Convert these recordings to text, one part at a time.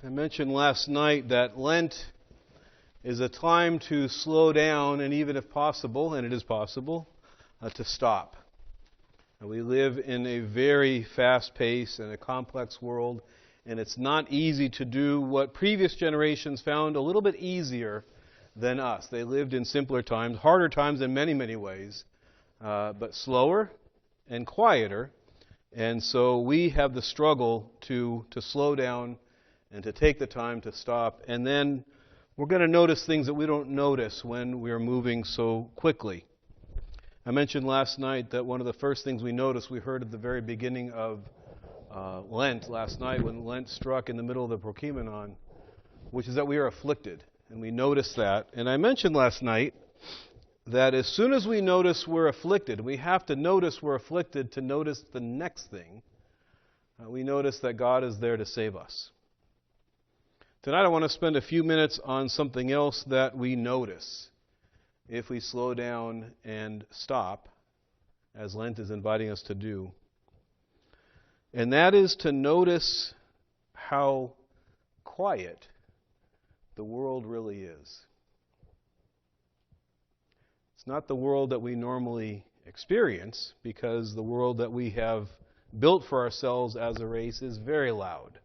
I mentioned last night that Lent is a time to slow down and even if possible, and it is possible, to stop. We live in a very fast-paced and a complex world, and it's not easy to do what previous generations found a little bit easier than us. They lived in simpler times, harder times in many, many ways, but slower and quieter. And so we have the struggle to slow down and to take the time to stop. And then we're going to notice things that we don't notice when we're moving so quickly. I mentioned last night that one of the first things we noticed, we heard at the very beginning of Lent last night when Lent struck in the middle of the Prokeimenon, which is that we are afflicted. And we noticed that. And I mentioned last night that as soon as we notice we're afflicted, we have to notice we're afflicted to notice the next thing. We notice that God is there to save us. Tonight I want to spend a few minutes on something else that we notice if we slow down and stop, as Lent is inviting us to do. And that is to notice how quiet the world really is. It's not the world that we normally experience, because the world that we have built for ourselves as a race is very loud,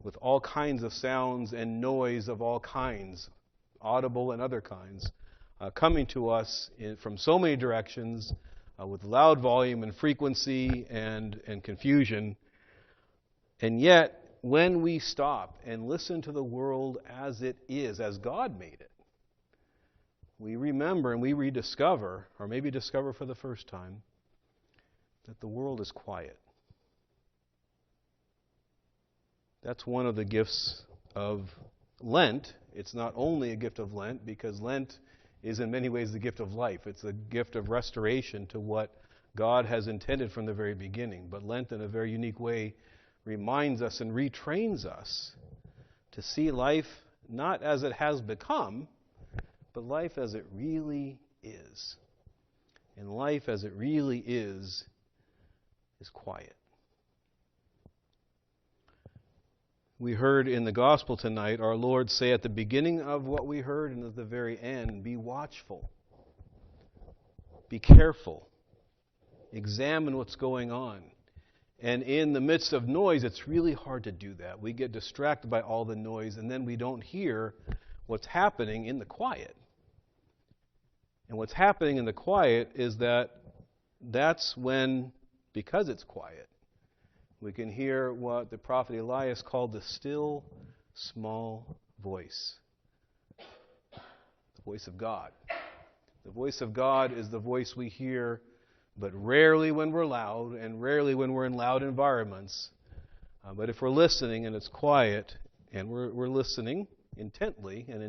with all kinds of sounds and noise of all kinds, audible and other kinds, coming to us from so many directions, with loud volume and frequency and confusion. And yet, when we stop and listen to the world as it is, as God made it, we remember and we rediscover, or maybe discover for the first time, that the world is quiet. That's one of the gifts of Lent. It's not only a gift of Lent, because Lent is in many ways the gift of life. It's a gift of restoration to what God has intended from the very beginning. But Lent, in a very unique way, reminds us and retrains us to see life not as it has become, but life as it really is. And life as it really is quiet. We heard in the gospel tonight our Lord say at the beginning of what we heard and at the very end, be watchful, be careful, examine what's going on. And in the midst of noise, it's really hard to do that. We get distracted by all the noise, and then we don't hear what's happening in the quiet. And what's happening in the quiet is that's when, because it's quiet, we can hear what the prophet Elias called the still, small voice. The voice of God. The voice of God is the voice we hear, but rarely when we're loud, and rarely when we're in loud environments. But if we're listening and it's quiet, and we're listening intently and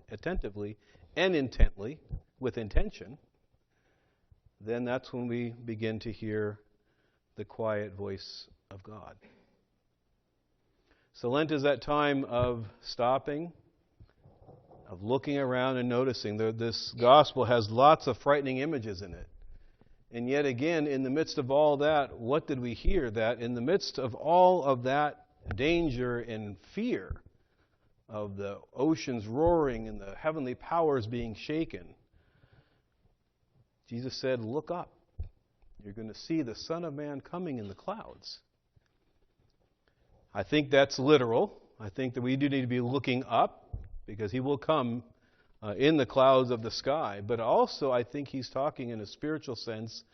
attentively and intently, with intention, then that's when we begin to hear the quiet voice of God. So Lent is that time of stopping, of looking around and noticing. This gospel has lots of frightening images in it. And yet again, in the midst of all that, what did we hear? That in the midst of all of that danger and fear of the oceans roaring and the heavenly powers being shaken, Jesus said, look up. You're going to see the Son of Man coming in the clouds. I think that's literal. I think that we do need to be looking up, because he will come in the clouds of the sky. But also, I think he's talking in a spiritual sense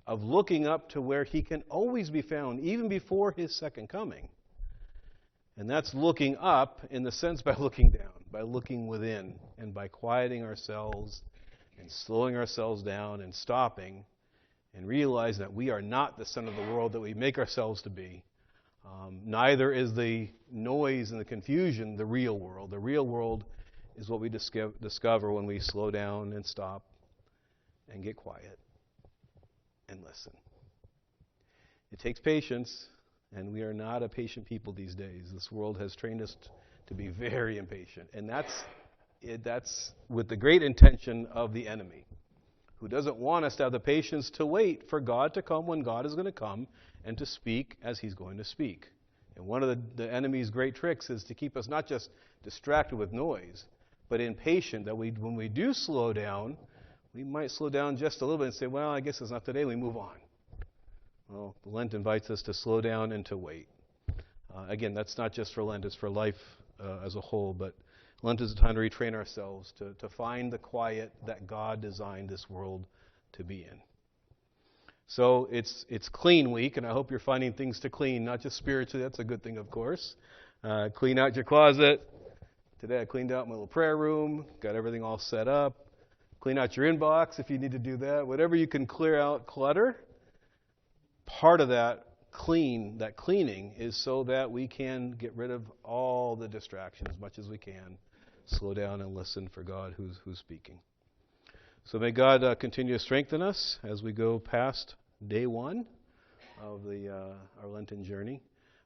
of looking up to where he can always be found, even before his second coming. And that's looking up in the sense by looking down, by looking within, and by quieting ourselves and slowing ourselves down and stopping, and realize that we are not the son of the world that we make ourselves to be. Neither is the noise and the confusion the real world. The real world is what we discover when we slow down and stop and get quiet and listen. It takes patience, and we are not a patient people these days. This world has trained us to be very impatient, and that's with the great intention of the enemy, who doesn't want us to have the patience to wait for God to come when God is going to come, and to speak as he's going to speak. And one of the enemy's great tricks is to keep us not just distracted with noise, but impatient, that when we do slow down, we might slow down just a little bit and say, well, I guess it's not today, we move on. Well, Lent invites us to slow down and to wait. Again, that's not just for Lent, it's for life as a whole, but Lent is a time to retrain ourselves to find the quiet that God designed this world to be in. So it's clean week, and I hope you're finding things to clean, not just spiritually. That's a good thing, of course. Clean out your closet. Today I cleaned out my little prayer room, got everything all set up. Clean out your inbox if you need to do that. Whatever you can clear out clutter. Part of that cleaning is so that we can get rid of all the distractions as much as we can. Slow down and listen for God who's speaking. So may God continue to strengthen us as we go past day one of our Lenten journey.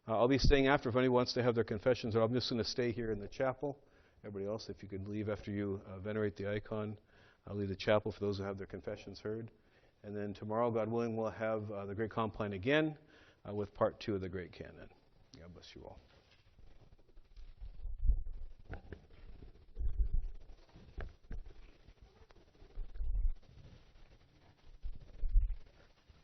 I'll be staying after if anyone wants to have their confessions, or I'm just going to stay here in the chapel. Everybody else, if you could leave after you venerate the icon, I'll leave the chapel for those who have their confessions heard. And then tomorrow, God willing, we'll have the Great Compline again with part 2 of the Great Canon. God bless you all.